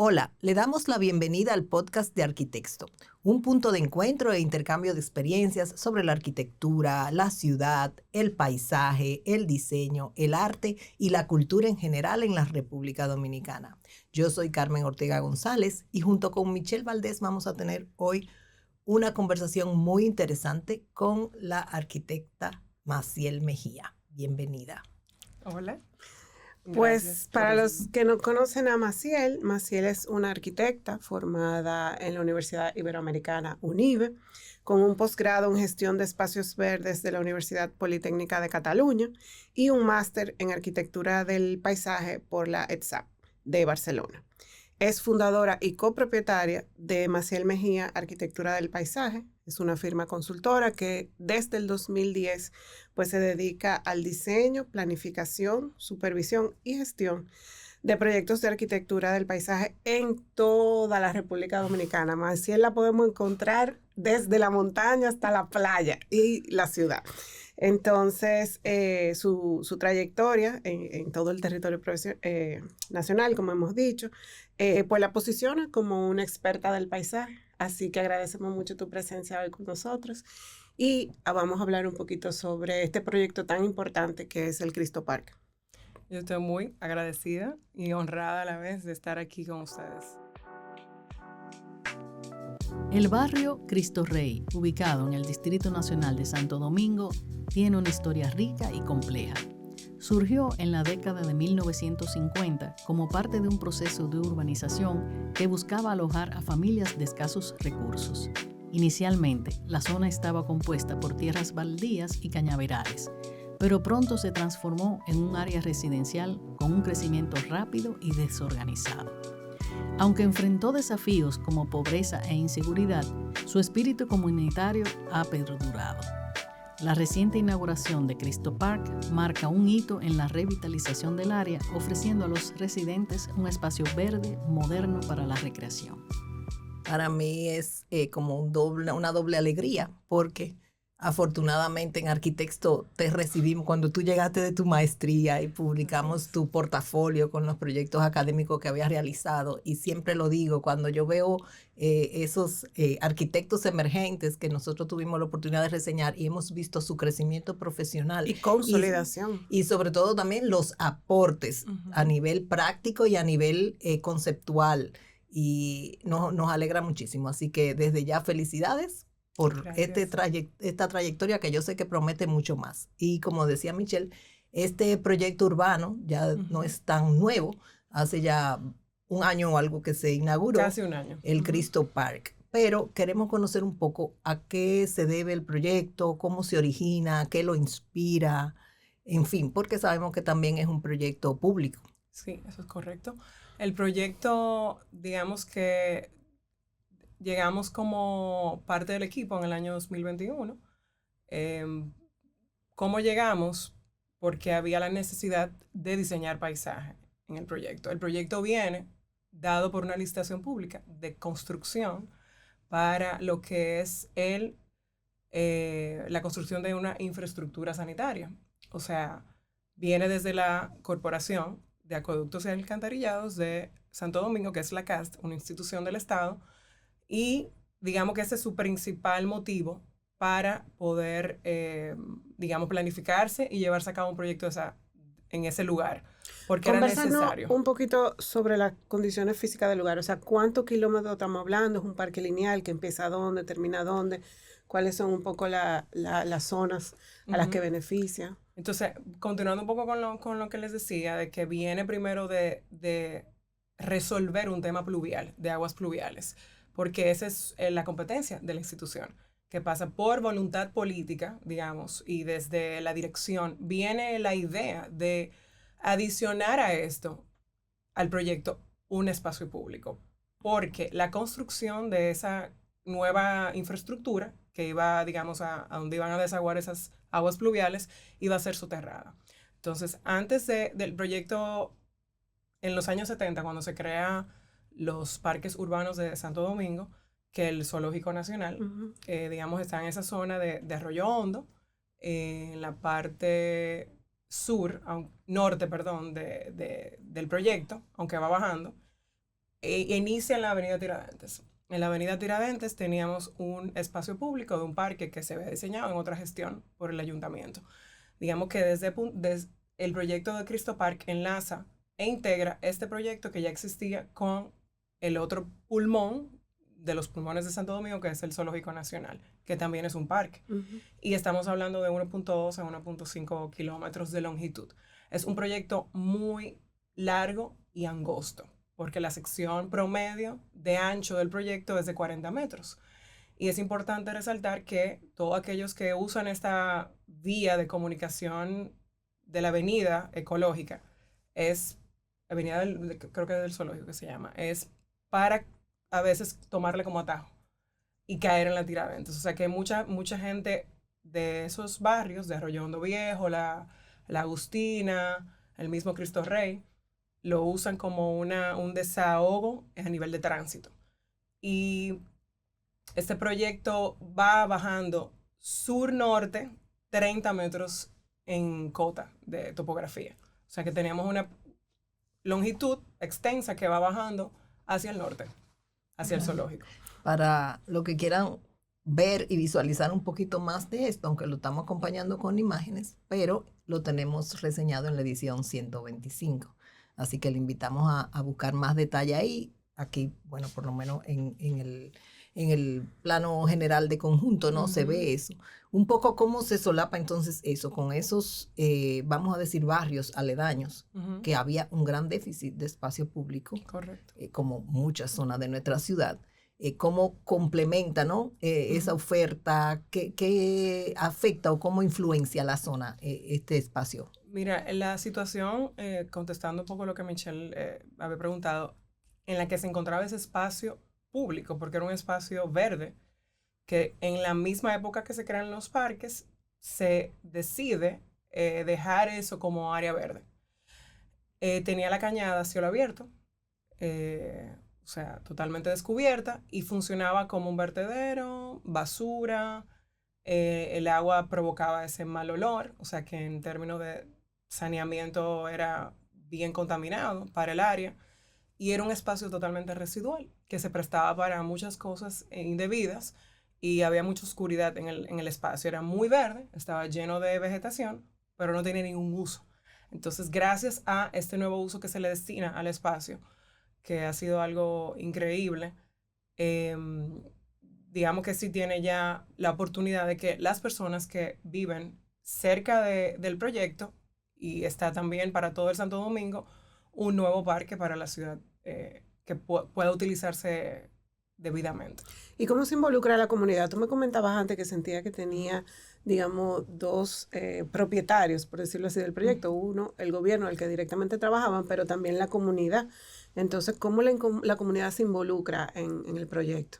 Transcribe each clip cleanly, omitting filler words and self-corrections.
Hola, le damos la bienvenida al podcast de Arquitecto, un punto de encuentro e intercambio de experiencias sobre la arquitectura, la ciudad, el paisaje, el diseño, el arte y la cultura en general en la República Dominicana. Yo soy Carmen Ortega González y junto con Michelle Valdés vamos a tener hoy una conversación muy interesante con la arquitecta Maciel Mejía. Bienvenida. Hola. Pues para los que no conocen a Maciel, Maciel es una arquitecta formada en la Universidad Iberoamericana UNIBE, con un posgrado en gestión de espacios verdes de la Universidad Politécnica de Cataluña y un máster en arquitectura del paisaje por la ETSAP de Barcelona. Es fundadora y copropietaria de Maciel Mejía Arquitectura del Paisaje. Es una firma consultora que desde el 2010 pues, se dedica al diseño, planificación, supervisión y gestión de proyectos de arquitectura del paisaje en toda la República Dominicana. Maciel la podemos encontrar desde la montaña hasta la playa y la ciudad. Entonces, su trayectoria en todo el territorio nacional, como hemos dicho, pues la posiciona como una experta del paisaje. Así que agradecemos mucho tu presencia hoy con nosotros y vamos a hablar un poquito sobre este proyecto tan importante que es el Cristo Park. Yo estoy muy agradecida y honrada a la vez de estar aquí con ustedes. El barrio Cristo Rey, ubicado en el Distrito Nacional de Santo Domingo, tiene una historia rica y compleja. Surgió en la década de 1950 como parte de un proceso de urbanización que buscaba alojar a familias de escasos recursos. Inicialmente, la zona estaba compuesta por tierras baldías y cañaverales, pero pronto se transformó en un área residencial con un crecimiento rápido y desorganizado. Aunque enfrentó desafíos como pobreza e inseguridad, su espíritu comunitario ha perdurado. La reciente inauguración de Cristo Park marca un hito en la revitalización del área, ofreciendo a los residentes un espacio verde, moderno para la recreación. Para mí es como una doble alegría, porque afortunadamente en Arquitecto te recibimos cuando tú llegaste de tu maestría y publicamos tu portafolio con los proyectos académicos que habías realizado. Y siempre lo digo, cuando yo veo esos arquitectos emergentes que nosotros tuvimos la oportunidad de reseñar y hemos visto su crecimiento profesional. Y consolidación. Y sobre todo también los aportes a nivel práctico y a nivel conceptual. Y nos alegra muchísimo. Así que desde ya felicidades por esta trayectoria que yo sé que promete mucho más. Y como decía Michelle, este proyecto urbano ya no es tan nuevo, hace ya un año o algo que se inauguró. Casi un año. El Cristo Park. Pero queremos conocer un poco a qué se debe el proyecto, cómo se origina, qué lo inspira, en fin, porque sabemos que también es un proyecto público. Sí, eso es correcto. El proyecto, digamos que llegamos como parte del equipo en el año 2021. ¿Cómo llegamos? Porque había la necesidad de diseñar paisaje en el proyecto. El proyecto viene dado por una licitación pública de construcción para lo que es la construcción de una infraestructura sanitaria. O sea, viene desde la Corporación de Acueductos y Alcantarillados de Santo Domingo, que es la CAST, una institución del Estado, y digamos que ese es su principal motivo para poder, planificarse y llevarse a cabo un proyecto en ese lugar, porque era necesario. Un poquito sobre las condiciones físicas del lugar, o sea, ¿cuántos kilómetros estamos hablando? ¿Es un parque lineal que empieza dónde, termina dónde? ¿Cuáles son un poco las zonas a las que beneficia? Entonces, continuando un poco con lo que les decía, de que viene primero de resolver un tema pluvial, de aguas pluviales, porque esa es la competencia de la institución, que pasa por voluntad política, digamos, y desde la dirección viene la idea de adicionar a esto, al proyecto, un espacio público, porque la construcción de esa nueva infraestructura que iba, digamos, a donde iban a desaguar esas aguas pluviales, iba a ser soterrada. Entonces, antes del proyecto, en los años 70, cuando se crea los parques urbanos de Santo Domingo, que el Zoológico Nacional, digamos, está en esa zona de Arroyo Hondo, en la parte norte, del proyecto, aunque va bajando, inicia en la avenida Tiradentes. En la avenida Tiradentes teníamos un espacio público de un parque que se había diseñado en otra gestión por el ayuntamiento. Digamos que desde el proyecto de Cristo Park enlaza e integra este proyecto que ya existía con el otro pulmón de los pulmones de Santo Domingo, que es el Zoológico Nacional, que también es un parque. Y estamos hablando de 1.2 a 1.5 kilómetros de longitud. Es un proyecto muy largo y angosto, porque la sección promedio de ancho del proyecto es de 40 metros. Y es importante resaltar que todos aquellos que usan esta vía de comunicación de la avenida ecológica, es avenida creo que es del zoológico que se llama, es para a veces tomarle como atajo y caer en la Tiradentes. O sea que mucha gente de esos barrios, de Arroyo Hondo Viejo, la Agustina, el mismo Cristo Rey, lo usan como un desahogo a nivel de tránsito. Y este proyecto va bajando sur-norte 30 metros en cota de topografía. O sea que tenemos una longitud extensa que va bajando hacia el norte, hacia el zoológico. Para lo que quieran ver y visualizar un poquito más de esto, aunque lo estamos acompañando con imágenes, pero lo tenemos reseñado en la edición 125. Así que le invitamos a buscar más detalle ahí. Aquí, bueno, por lo menos en el plano general de conjunto, ¿no? Se ve eso. Un poco cómo se solapa entonces eso, con esos, vamos a decir, barrios aledaños, que había un gran déficit de espacio público. Correcto. Como muchas zonas de nuestra ciudad. Cómo complementa, ¿no? Esa oferta, qué afecta o cómo influencia la zona, este espacio. Mira, la situación, contestando un poco lo que Michelle había preguntado, en la que se encontraba ese espacio público, porque era un espacio verde, que en la misma época que se crean los parques, se decide dejar eso como área verde. Tenía la cañada a cielo abierto, o sea, totalmente descubierta, y funcionaba como un vertedero, basura, el agua provocaba ese mal olor, o sea que en términos de saneamiento era bien contaminado para el área, y era un espacio totalmente residual, que se prestaba para muchas cosas indebidas, y había mucha oscuridad en el espacio. Era muy verde, estaba lleno de vegetación, pero no tenía ningún uso. Entonces, gracias a este nuevo uso que se le destina al espacio, que ha sido algo increíble, digamos que sí tiene ya la oportunidad de que las personas que viven cerca del proyecto, y está también para todo el Santo Domingo, un nuevo parque para la ciudad que pueda utilizarse debidamente. ¿Y cómo se involucra a la comunidad? Tú me comentabas antes que sentía que tenía, digamos, dos propietarios, por decirlo así, del proyecto. Uno, el gobierno, el que directamente trabajaban, pero también la comunidad. Entonces, ¿cómo la comunidad se involucra en el proyecto?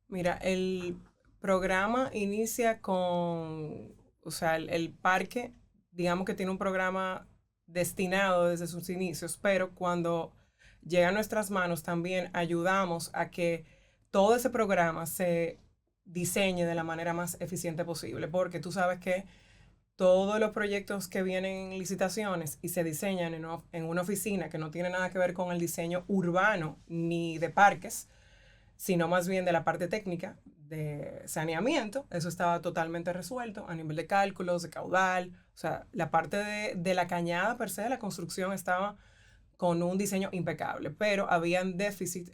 Mira, el programa inicia con, o sea, el parque, digamos que tiene un programa destinado desde sus inicios, pero cuando llega a nuestras manos también ayudamos a que todo ese programa se diseñe de la manera más eficiente posible, porque tú sabes que todos los proyectos que vienen en licitaciones y se diseñan en una oficina que no tiene nada que ver con el diseño urbano ni de parques, sino más bien de la parte técnica de saneamiento, eso estaba totalmente resuelto a nivel de cálculos, de caudal, o sea, la parte de la cañada per se, de la construcción estaba con un diseño impecable, pero habían déficit,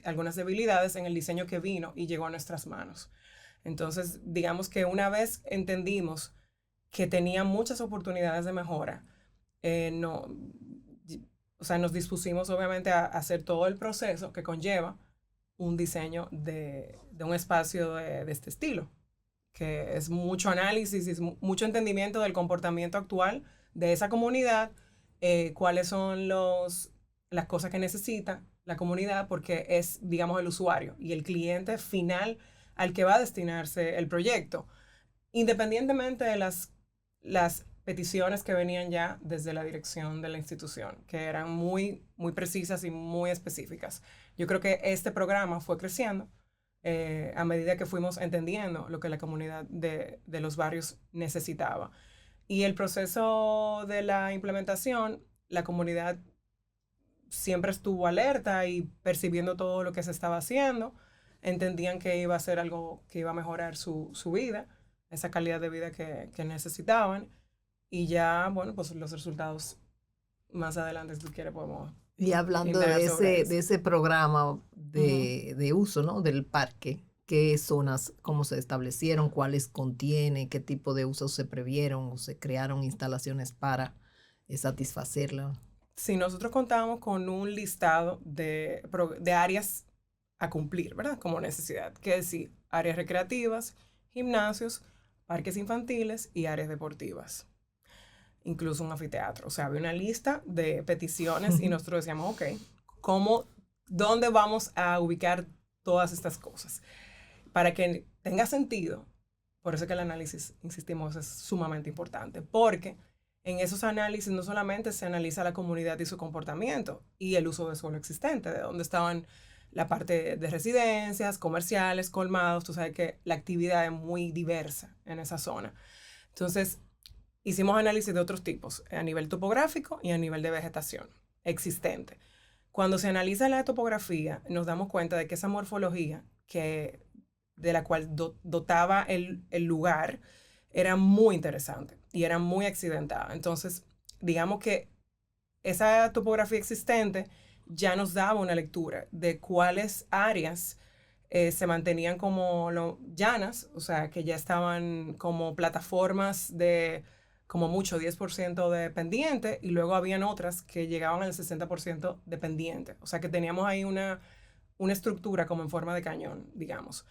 algunas debilidades en el diseño que vino y llegó a nuestras manos. Entonces, digamos que una vez entendimos que tenía muchas oportunidades de mejora, o sea, nos dispusimos obviamente a hacer todo el proceso que conlleva un diseño de un espacio de este estilo, que es mucho análisis, es mucho entendimiento del comportamiento actual de esa comunidad, cuáles son las cosas que necesita la comunidad, porque es, digamos, el usuario y el cliente final al que va a destinarse el proyecto, independientemente de las peticiones que venían ya desde la dirección de la institución, que eran muy, muy precisas y muy específicas. Yo creo que este programa fue creciendo a medida que fuimos entendiendo lo que la comunidad de los barrios necesitaba. Y el proceso de la implementación, la comunidad siempre estuvo alerta y percibiendo todo lo que se estaba haciendo. Entendían que iba a ser algo que iba a mejorar su vida, esa calidad de vida que necesitaban. Y ya, bueno, pues los resultados más adelante, si tú quieres, podemos... Y hablando de ese programa de uso, ¿no? Del parque, ¿qué zonas, cómo se establecieron, cuáles contiene, qué tipo de usos se previeron o se crearon instalaciones para satisfacerla? Sí, nosotros contábamos con un listado de áreas a cumplir, ¿verdad? Como necesidad, que es decir, áreas recreativas, gimnasios, parques infantiles y áreas deportivas. Incluso un anfiteatro. O sea, había una lista de peticiones y nosotros decíamos, ok, ¿dónde vamos a ubicar todas estas cosas? Para que tenga sentido, por eso que el análisis, insistimos, es sumamente importante, porque en esos análisis no solamente se analiza la comunidad y su comportamiento y el uso de suelo existente, de dónde estaban la parte de residencias, comerciales, colmados. Tú sabes que la actividad es muy diversa en esa zona. Entonces, hicimos análisis de otros tipos, a nivel topográfico y a nivel de vegetación existente. Cuando se analiza la topografía, nos damos cuenta de que esa morfología de la cual dotaba el lugar era muy interesante y era muy accidentada. Entonces, digamos que esa topografía existente ya nos daba una lectura de cuáles áreas se mantenían como llanas, o sea, que ya estaban como plataformas de como mucho 10% de pendiente, y luego habían otras que llegaban al 60% de pendiente. O sea, que teníamos ahí una estructura como en forma de cañón, digamos.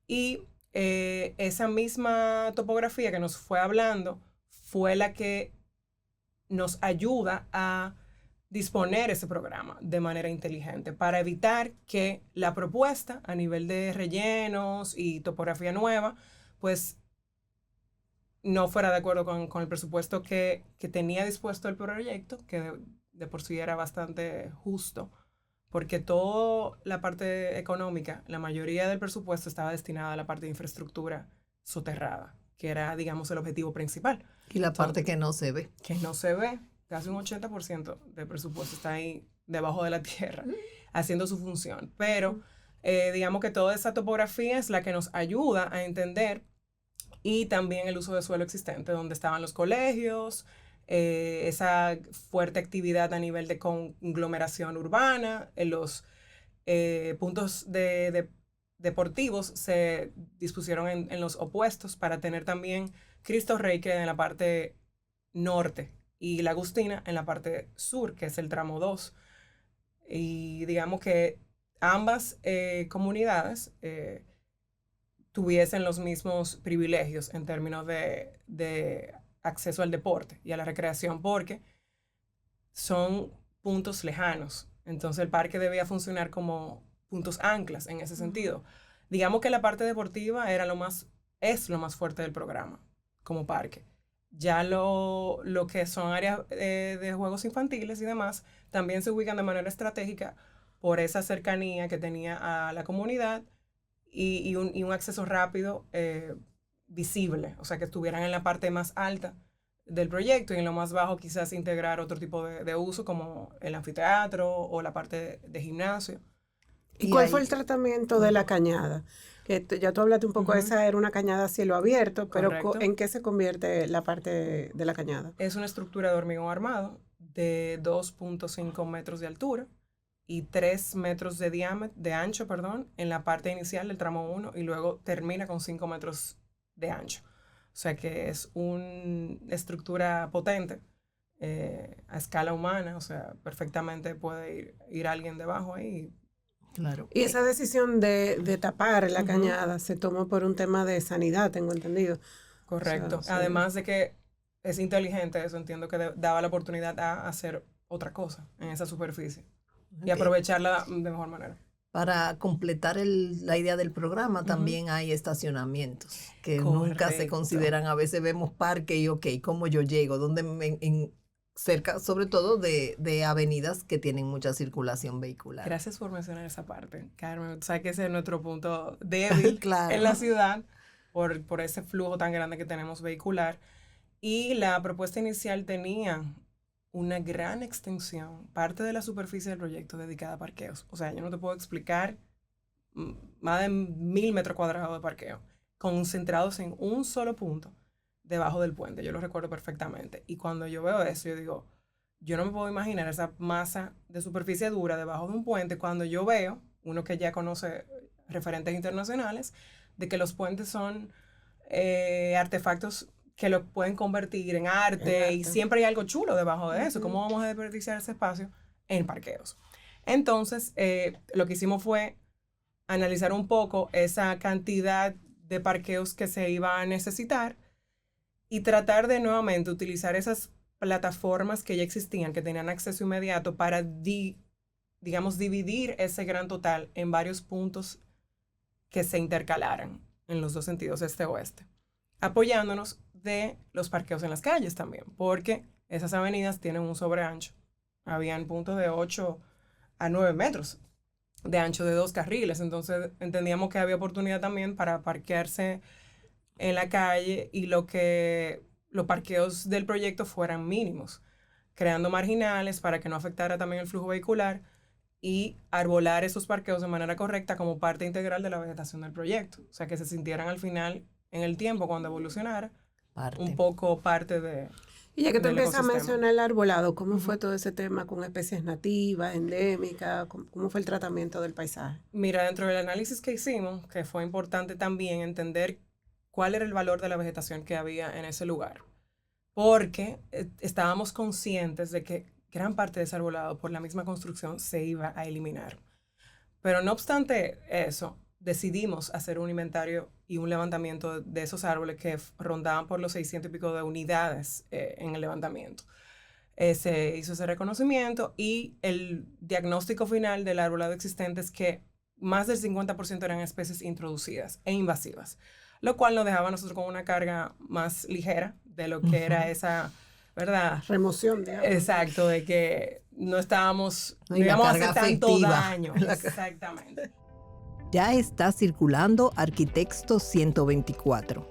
Y esa misma topografía que nos fue hablando fue la que nos ayuda a disponer ese programa de manera inteligente para evitar que la propuesta a nivel de rellenos y topografía nueva, pues no fuera de acuerdo con el presupuesto que tenía dispuesto el proyecto, que de por sí era bastante justo, porque toda la parte económica, la mayoría del presupuesto estaba destinada a la parte de infraestructura soterrada, que era, digamos, el objetivo principal. Y la parte que no se ve. Que no se ve. Casi un 80% del presupuesto está ahí debajo de la tierra, haciendo su función. Pero digamos que toda esa topografía es la que nos ayuda a entender, y también el uso de suelo existente, donde estaban los colegios, esa fuerte actividad a nivel de conglomeración urbana, en los puntos deportivos se dispusieron en los opuestos para tener también Cristo Rey, que en la parte norte, y La Agustina en la parte sur, que es el tramo 2. Y digamos que ambas comunidades tuviesen los mismos privilegios en términos de acceso al deporte y a la recreación, porque son puntos lejanos. Entonces el parque debía funcionar como puntos anclas en ese sentido. Digamos que la parte deportiva es lo más fuerte del programa como parque. Ya lo que son áreas de juegos infantiles y demás también se ubican de manera estratégica por esa cercanía que tenía a la comunidad y un acceso rápido, visible, o sea, que estuvieran en la parte más alta del proyecto, y en lo más bajo quizás integrar otro tipo de uso como el anfiteatro o la parte de gimnasio. ¿Y cuál fue el tratamiento de la cañada? Que ya tú hablaste un poco, esa era una cañada a cielo abierto, pero ¿en qué se convierte la parte de la cañada? Es una estructura de hormigón armado de 2.5 metros de altura y 3 metros de ancho, en la parte inicial del tramo 1, y luego termina con 5 metros de ancho. O sea que es una estructura potente a escala humana, o sea, perfectamente puede ir alguien debajo ahí. Claro. Y esa decisión de tapar la cañada se tomó por un tema de sanidad, tengo entendido. Correcto. O sea, además de que es inteligente eso, entiendo que daba la oportunidad a hacer otra cosa en esa superficie y aprovecharla de mejor manera. Para completar la idea del programa, también hay estacionamientos que nunca se consideran. A veces vemos parque y, ¿cómo yo llego? ¿Dónde cerca, sobre todo de avenidas que tienen mucha circulación vehicular? Gracias por mencionar esa parte, Carmen. Sabes que ese es nuestro punto débil claro. en la ciudad por ese flujo tan grande que tenemos vehicular. Y la propuesta inicial tenía una gran extensión, parte de la superficie del proyecto dedicada a parqueos. O sea, yo no te puedo explicar más de 1,000 metros cuadrados de parqueo, concentrados en un solo punto debajo del puente. Yo lo recuerdo perfectamente. Y cuando yo veo eso, yo digo, yo no me puedo imaginar esa masa de superficie dura debajo de un puente cuando yo veo, uno que ya conoce referentes internacionales, de que los puentes son artefactos que lo pueden convertir en arte y siempre hay algo chulo debajo de eso. ¿Cómo vamos a desperdiciar ese espacio en parqueos? Entonces, lo que hicimos fue analizar un poco esa cantidad de parqueos que se iba a necesitar y tratar de nuevamente utilizar esas plataformas que ya existían, que tenían acceso inmediato para, digamos, dividir ese gran total en varios puntos que se intercalaran en los dos sentidos, este-oeste, apoyándonos de los parqueos en las calles también, porque esas avenidas tienen un sobreancho. Habían puntos de 8 a 9 metros de ancho de 2 carriles, entonces entendíamos que había oportunidad también para parquearse en la calle y los parqueos del proyecto fueran mínimos, creando marginales para que no afectara también el flujo vehicular y arbolar esos parqueos de manera correcta como parte integral de la vegetación del proyecto. O sea, que se sintieran al final, en el tiempo, cuando evolucionara, un poco parte de... Y ya que tú empiezas a mencionar el arbolado, ¿cómo fue todo ese tema con especies nativas, endémicas? ¿Cómo fue el tratamiento del paisaje? Mira, dentro del análisis que hicimos, que fue importante también entender cuál era el valor de la vegetación que había en ese lugar. Porque estábamos conscientes de que gran parte de ese arbolado, por la misma construcción, se iba a eliminar. Pero no obstante eso, decidimos hacer un inventario y un levantamiento de esos árboles que rondaban por los 600 y pico de unidades en el levantamiento. Se hizo ese reconocimiento y el diagnóstico final del arbolado existente es que más del 50% eran especies introducidas e invasivas, lo cual nos dejaba a nosotros con una carga más ligera de lo que era esa, ¿verdad? Remoción, digamos. Exacto, de que no íbamos a hacer tanto daño. Exactamente. Ya está circulando Arquitecto 124.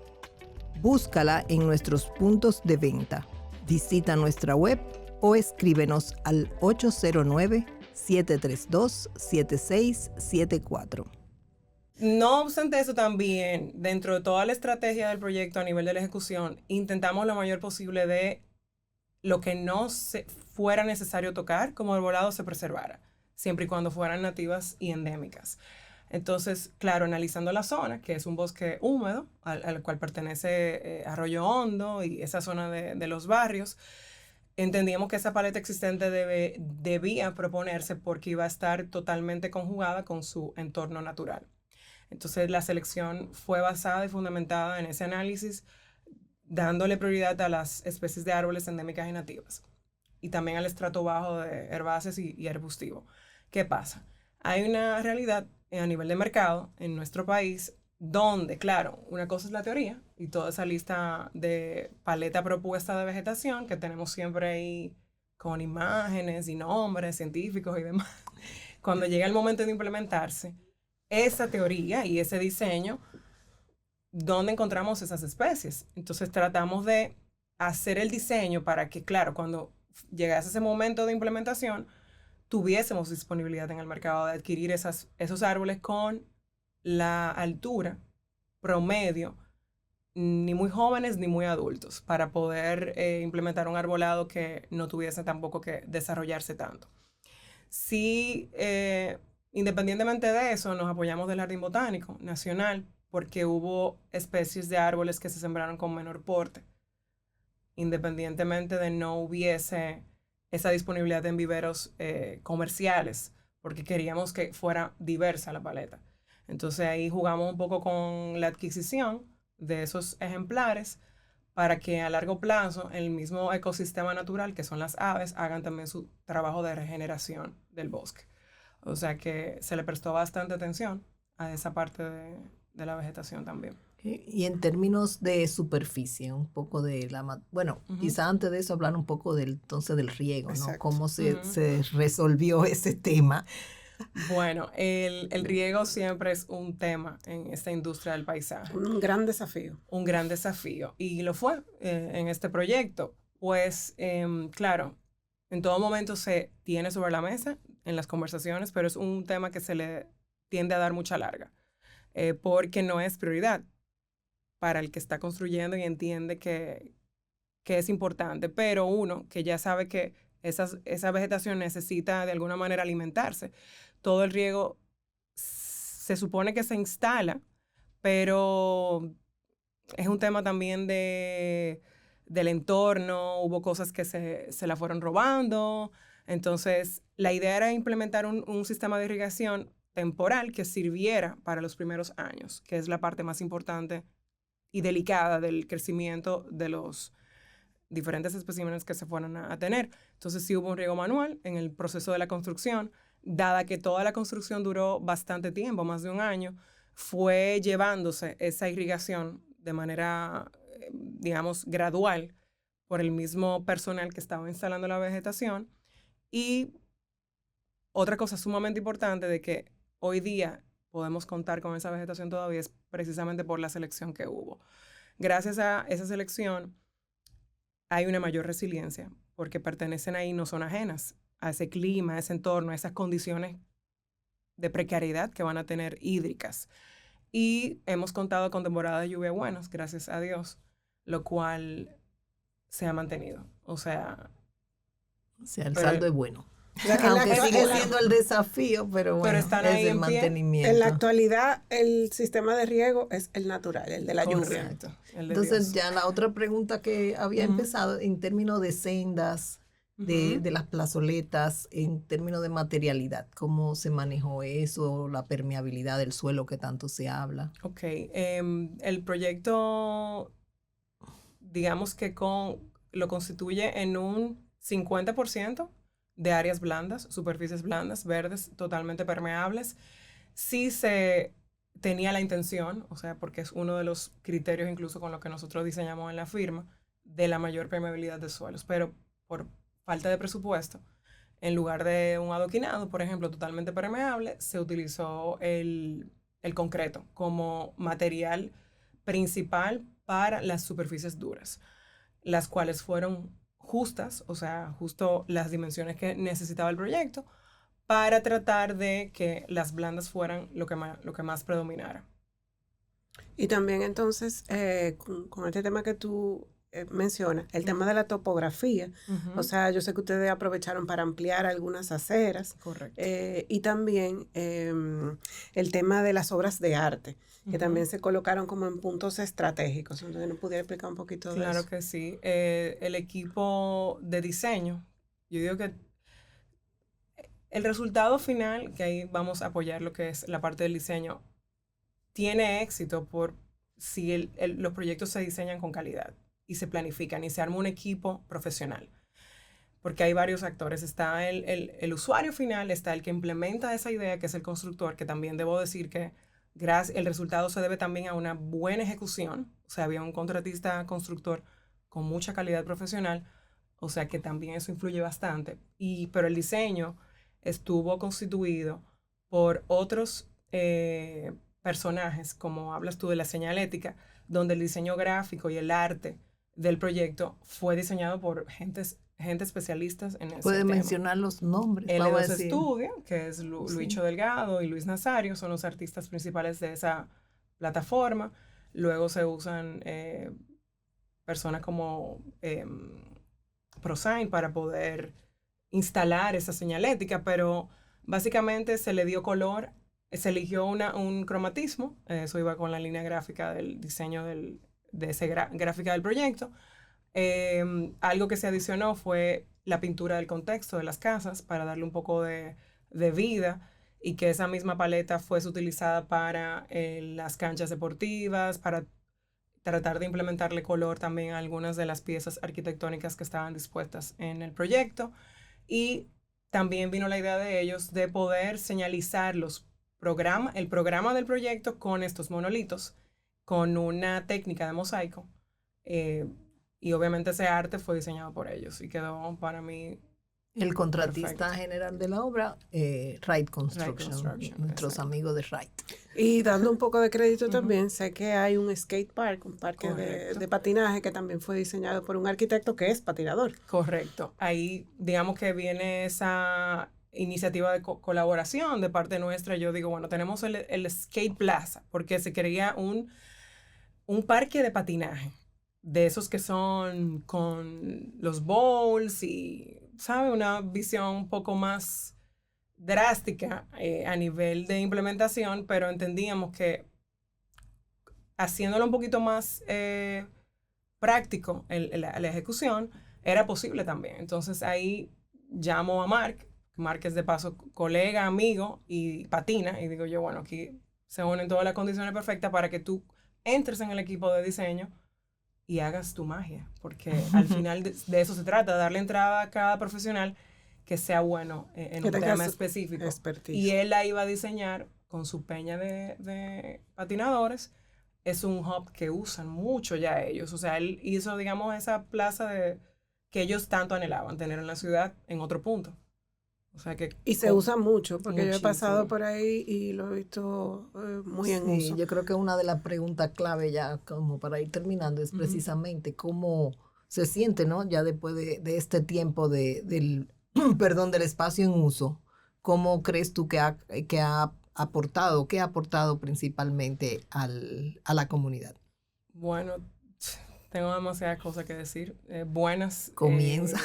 Búscala en nuestros puntos de venta. Visita nuestra web o escríbenos al 809-732-7674. No obstante eso también, dentro de toda la estrategia del proyecto a nivel de la ejecución, intentamos lo mayor posible de lo que no fuera necesario tocar, como arbolado se preservara, siempre y cuando fueran nativas y endémicas. Entonces, claro, analizando la zona, que es un bosque húmedo, al cual pertenece Arroyo Hondo y esa zona de los barrios, entendíamos que esa paleta existente debía proponerse porque iba a estar totalmente conjugada con su entorno natural. Entonces, la selección fue basada y fundamentada en ese análisis, dándole prioridad a las especies de árboles endémicas y nativas, y también al estrato bajo de herbáceas y arbustivo. ¿Qué pasa? Hay una realidad a nivel de mercado en nuestro país donde, claro, una cosa es la teoría y toda esa lista de paleta propuesta de vegetación que tenemos siempre ahí con imágenes y nombres científicos y demás. Cuando llega el momento de implementarse, esa teoría y ese diseño, ¿dónde encontramos esas especies? Entonces tratamos de hacer el diseño para que, claro, cuando llegase ese momento de implementación, tuviésemos disponibilidad en el mercado de adquirir esos árboles con la altura promedio, ni muy jóvenes ni muy adultos, para poder implementar un arbolado que no tuviese tampoco que desarrollarse tanto. Sí, independientemente de eso, nos apoyamos del Jardín Botánico Nacional porque hubo especies de árboles que se sembraron con menor porte, independientemente de no hubiese esa disponibilidad en viveros comerciales, porque queríamos que fuera diversa la paleta. Entonces ahí jugamos un poco con la adquisición de esos ejemplares para que a largo plazo el mismo ecosistema natural, que son las aves, hagan también su trabajo de regeneración del bosque. O sea que se le prestó bastante atención a esa parte de la vegetación también. Y en términos de superficie, un poco de quizá antes de eso hablar un poco del riego, ¿no? Exacto. Cómo se resolvió ese tema. Bueno, el riego siempre es un tema en esta industria del paisaje. Un gran desafío. Un gran desafío. Y lo fue en este proyecto. Pues, claro, en todo momento se tiene sobre la mesa en las conversaciones, pero es un tema que se le tiende a dar mucha larga, porque no es prioridad para el que está construyendo y entiende que es importante, pero uno que ya sabe que esa vegetación necesita de alguna manera alimentarse. Todo el riego se supone que se instala, pero es un tema también del entorno, hubo cosas que se la fueron robando. Entonces, la idea era implementar un sistema de irrigación temporal que sirviera para los primeros años, que es la parte más importante y delicada del crecimiento de los diferentes especímenes que se fueron a tener. Entonces, sí hubo un riego manual en el proceso de la construcción, dada que toda la construcción duró bastante tiempo, más de un año, fue llevándose esa irrigación de manera, digamos, gradual por el mismo personal que estaba instalando la vegetación. Y otra cosa sumamente importante de que hoy día podemos contar con esa vegetación todavía es precisamente por la selección que hubo. Gracias a esa selección hay una mayor resiliencia porque pertenecen ahí, no son ajenas a ese clima, a ese entorno, a esas condiciones de precariedad que van a tener hídricas. Y hemos contado con temporadas de lluvia buenas, gracias a Dios, lo cual se ha mantenido. O sea, el saldo es bueno. Aunque sigue siendo el desafío, pero bueno, están es ahí el mantenimiento. En la actualidad, el sistema de riego es el natural, el de la lluvia. Entonces, ya la otra pregunta que había empezado, en términos de sendas, de las plazoletas, en términos de materialidad, ¿cómo se manejó eso, la permeabilidad del suelo que tanto se habla? Ok, el proyecto, digamos que lo constituye en un 50% de áreas blandas, superficies blandas, verdes, totalmente permeables. Sí se tenía la intención, o sea, porque es uno de los criterios incluso con lo que nosotros diseñamos en la firma, de la mayor permeabilidad de suelos, pero por falta de presupuesto, en lugar de un adoquinado, por ejemplo, totalmente permeable, se utilizó el concreto como material principal para las superficies duras, las cuales fueron justas, o sea, justo las dimensiones que necesitaba el proyecto para tratar de que las blandas fueran lo que más predominara. Y también entonces, con este tema que tú mencionas, el tema de la topografía, o sea, yo sé que ustedes aprovecharon para ampliar algunas aceras. Correcto. Y también el tema de las obras de arte, que también se colocaron como en puntos estratégicos. Entonces, ¿nos pudiera explicar un poquito de eso? Claro que sí. El equipo de diseño, yo digo que el resultado final, que ahí vamos a apoyar lo que es la parte del diseño, tiene éxito por si los proyectos se diseñan con calidad y se planifican y se arma un equipo profesional. Porque hay varios actores. Está el usuario final, está el que implementa esa idea, que es el constructor, que también debo decir que el resultado se debe también a una buena ejecución. O sea, había un contratista constructor con mucha calidad profesional, o sea que también eso influye bastante. Pero el diseño estuvo constituido por otros personajes, como hablas tú de la señalética, donde el diseño gráfico y el arte del proyecto fue diseñado por gente especialistas en ese ¿Puede tema. mencionar los nombres? L2 Studio, que es Luicho Delgado y Luis Nazario, son los artistas principales de esa plataforma. Luego se usan personas como ProSign para poder instalar esa señalética, pero básicamente se le dio color, se eligió un cromatismo, eso iba con la línea gráfica del diseño de esa gráfica del proyecto. Algo que se adicionó fue la pintura del contexto de las casas para darle un poco de vida y que esa misma paleta fuese utilizada para las canchas deportivas, para tratar de implementarle color también a algunas de las piezas arquitectónicas que estaban dispuestas en el proyecto. Y también vino la idea de ellos de poder señalizar el programa del proyecto con estos monolitos, con una técnica de mosaico. Y obviamente ese arte fue diseñado por ellos y quedó para mí El contratista Perfecto. general de la obra, Wright Construction, nuestros exacto. amigos de Wright. Y dando un poco de crédito también, sé que hay un skate park, un parque Correcto. de patinaje que también fue diseñado por un arquitecto que es patinador. Correcto. Ahí, digamos que viene esa iniciativa de colaboración de parte nuestra. Yo digo, bueno, tenemos el Skate Plaza, porque se quería un parque de patinaje, de esos que son con los bowls y, ¿sabe? Una visión un poco más drástica a nivel de implementación, pero entendíamos que haciéndolo un poquito más práctico en la ejecución, era posible también. Entonces ahí llamo a Mark es de paso colega, amigo y patina, y digo yo, bueno, aquí se unen todas las condiciones perfectas para que tú entres en el equipo de diseño y hagas tu magia, porque al final de eso se trata, darle entrada a cada profesional que sea bueno en un tema específico. Expertise. Y él la iba a diseñar con su peña de patinadores. Es un hub que usan mucho ya ellos. O sea, él hizo, digamos, esa plaza que ellos tanto anhelaban tener en la ciudad en otro punto. O sea que... Y se usa mucho, porque muchísimo. yo he pasado por ahí y lo he visto muy en uso. Yo creo que una de las preguntas clave ya como para ir terminando es precisamente cómo se siente, ¿no? Ya después de este tiempo del espacio en uso, ¿cómo crees tú que ha aportado, qué ha aportado principalmente a la comunidad? Bueno, tengo demasiadas cosas que decir. Buenas. Comienza.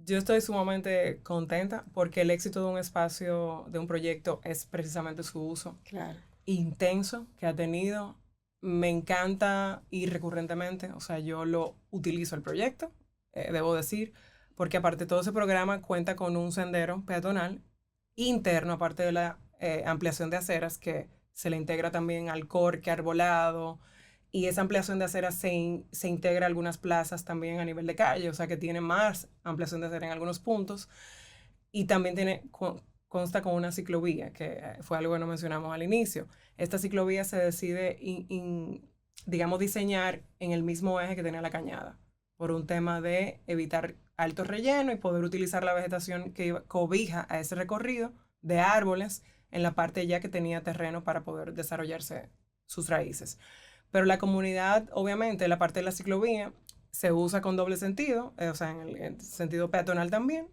Yo estoy sumamente contenta porque el éxito de un espacio, de un proyecto, es precisamente su uso. Claro. Intenso que ha tenido. Me encanta ir recurrentemente. O sea, yo lo utilizo el proyecto, debo decir, porque aparte todo ese programa cuenta con un sendero peatonal interno, aparte de la ampliación de aceras que se le integra también al corque arbolado, y esa ampliación de aceras se integra a algunas plazas también a nivel de calle, o sea que tiene más ampliación de acera en algunos puntos, y también consta con una ciclovía, que fue algo que no mencionamos al inicio. Esta ciclovía se decide, digamos, diseñar en el mismo eje que tenía la cañada, por un tema de evitar alto relleno y poder utilizar la vegetación que cobija a ese recorrido de árboles en la parte ya que tenía terreno para poder desarrollarse sus raíces. Pero la comunidad, obviamente, la parte de la ciclovía se usa con doble sentido, o sea, en el sentido peatonal también,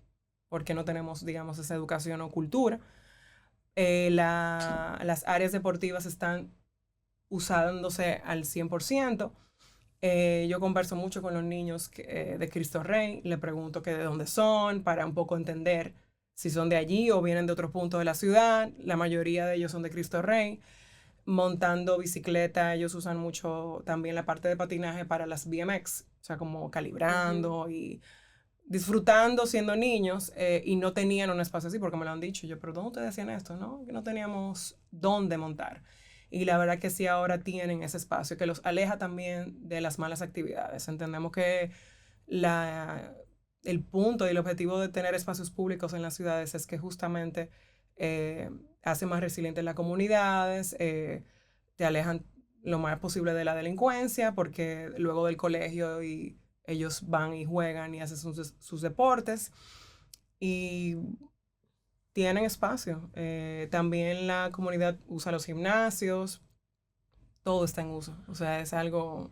porque no tenemos, digamos, esa educación o cultura. Las áreas deportivas están usándose al 100%. Yo converso mucho con los niños de Cristo Rey, le pregunto que de dónde son, para un poco entender si son de allí o vienen de otros puntos de la ciudad. La mayoría de ellos son de Cristo Rey. Montando bicicleta, ellos usan mucho también la parte de patinaje para las BMX, o sea, como calibrando y disfrutando siendo niños, y no tenían un espacio así, porque me lo han dicho. Yo, pero ¿dónde ustedes hacían esto? ¿No? Que no teníamos dónde montar. Y la verdad que sí ahora tienen ese espacio que los aleja también de las malas actividades. Entendemos que el punto y el objetivo de tener espacios públicos en las ciudades es que justamente hace más resilientes las comunidades, te alejan lo más posible de la delincuencia, porque luego del colegio ellos van y juegan y hacen sus deportes y tienen espacio. También la comunidad usa los gimnasios, todo está en uso, o sea, es algo...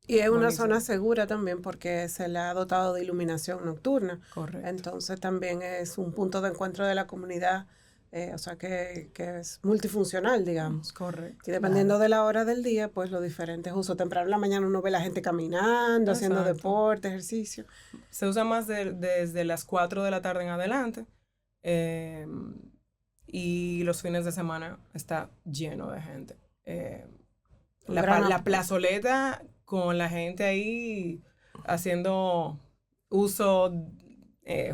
Y es una buenísimo. zona segura también porque se le ha dotado de iluminación nocturna. Correcto. Entonces también es un punto de encuentro de la comunidad, o sea que es multifuncional, digamos. Correcto. Y dependiendo de la hora del día, pues los diferentes usos. Temprano en la mañana uno ve la gente caminando, haciendo Exacto. deporte, ejercicio. Se usa más desde las 4 de la tarde en adelante, y los fines de semana está lleno de gente. La plazoleta con la gente ahí haciendo uso,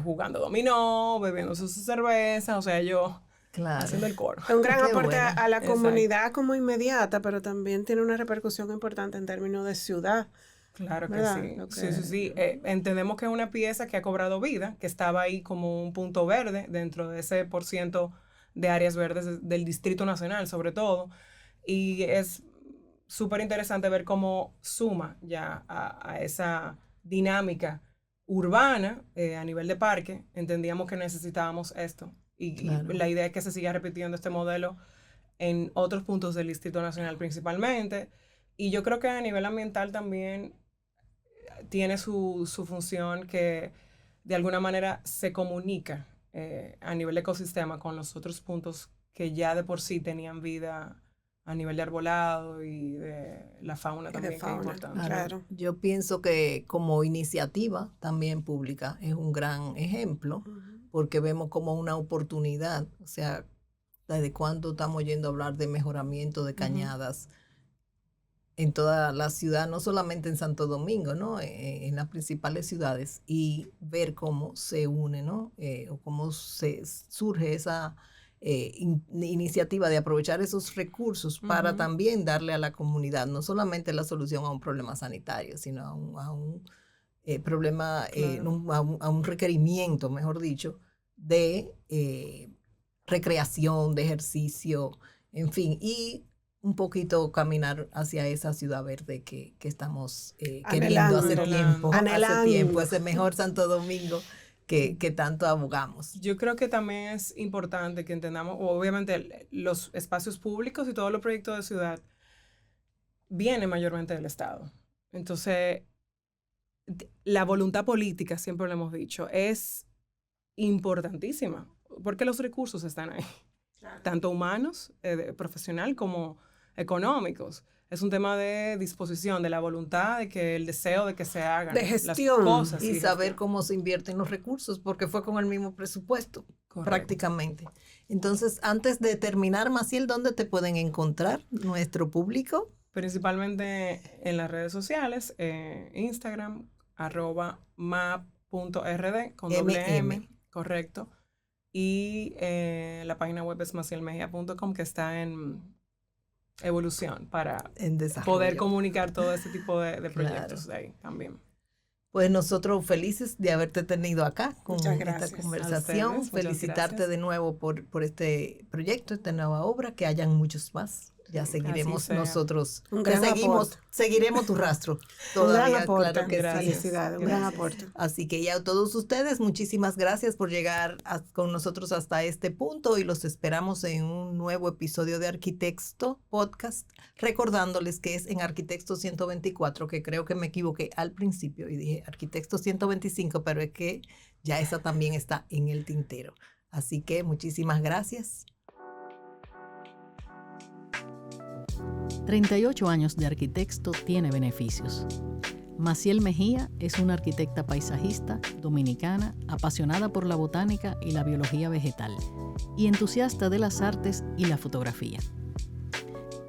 jugando dominó, bebiendo su cerveza, o sea, yo haciendo el coro. Es un gran aporte bueno. a la comunidad como inmediata, pero también tiene una repercusión importante en términos de ciudad. Claro que ¿verdad? sí. Sí. Entendemos que es una pieza que ha cobrado vida, que estaba ahí como un punto verde dentro de ese % de áreas verdes del Distrito Nacional, sobre todo. Y es súper interesante ver cómo suma ya a esa dinámica urbana, a nivel de parque, entendíamos que necesitábamos esto. Y la idea es que se siga repitiendo este modelo en otros puntos del Distrito Nacional principalmente. Y yo creo que a nivel ambiental también tiene su función que de alguna manera se comunica a nivel de ecosistema con los otros puntos que ya de por sí tenían vida a nivel de arbolado y de la fauna también, que es importante. Claro. Yo pienso que como iniciativa también pública es un gran ejemplo, porque vemos como una oportunidad, o sea, desde cuándo estamos yendo a hablar de mejoramiento de cañadas en toda la ciudad, no solamente en Santo Domingo, ¿no? En las principales ciudades, y ver cómo se une, ¿no? O cómo surge esa iniciativa de aprovechar esos recursos para también darle a la comunidad no solamente la solución a un problema sanitario, sino a un problema, a un requerimiento, mejor dicho, de recreación, de ejercicio, en fin, y un poquito caminar hacia esa ciudad verde que estamos queriendo hace tiempo, ese mejor Santo Domingo que tanto abogamos. Yo creo que también es importante que entendamos, obviamente los espacios públicos y todos los proyectos de ciudad vienen mayormente del Estado. Entonces, la voluntad política, siempre lo hemos dicho, es importantísima, porque los recursos están ahí, tanto humanos, profesional, como económicos. Es un tema de disposición, de la voluntad, de que el deseo de que se hagan de gestión, las cosas. Y saber cómo se invierten los recursos, porque fue con el mismo presupuesto, prácticamente. Entonces, antes de terminar, Maciel, ¿dónde te pueden encontrar nuestro público? Principalmente en las redes sociales, Instagram, @map.rd, con .m, correcto. Y la página web es macielmejia.com, que está en evolución para poder comunicar todo este tipo de proyectos de ahí también. Pues nosotros felices de haberte tenido acá con esta conversación. Felicitarte de nuevo por este proyecto, esta nueva obra, que hayan muchos más. Ya seguiremos nosotros. Seguiremos tu rastro. Todavía, un gran aporte, claro que felicidades, un gran aporte. Así que ya a todos ustedes, muchísimas gracias por llegar con nosotros hasta este punto, y los esperamos en un nuevo episodio de Arquitecto Podcast, recordándoles que es en Arquitecto 124, que creo que me equivoqué al principio y dije Arquitecto 125, pero es que ya esa también está en el tintero. Así que muchísimas gracias. 38 años de Arquitecto tiene beneficios. Maciel Mejía es una arquitecta paisajista dominicana, apasionada por la botánica y la biología vegetal, y entusiasta de las artes y la fotografía.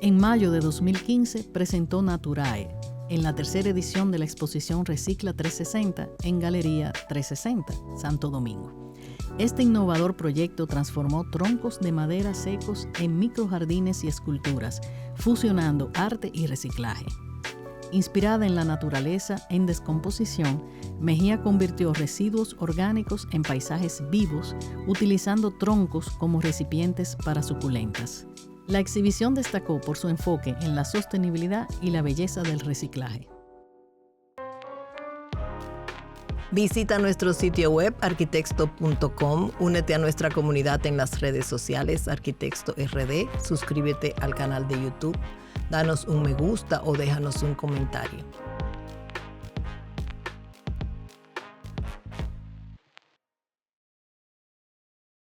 En mayo de 2015 presentó Naturae, en la tercera edición de la exposición Recicla 360 en Galería 360, Santo Domingo. Este innovador proyecto transformó troncos de madera secos en microjardines y esculturas, fusionando arte y reciclaje. Inspirada en la naturaleza en descomposición, Mejía convirtió residuos orgánicos en paisajes vivos, utilizando troncos como recipientes para suculentas. La exhibición destacó por su enfoque en la sostenibilidad y la belleza del reciclaje. Visita nuestro sitio web arquitecto.com, únete a nuestra comunidad en las redes sociales Arquitecto RD, suscríbete al canal de YouTube, danos un me gusta o déjanos un comentario.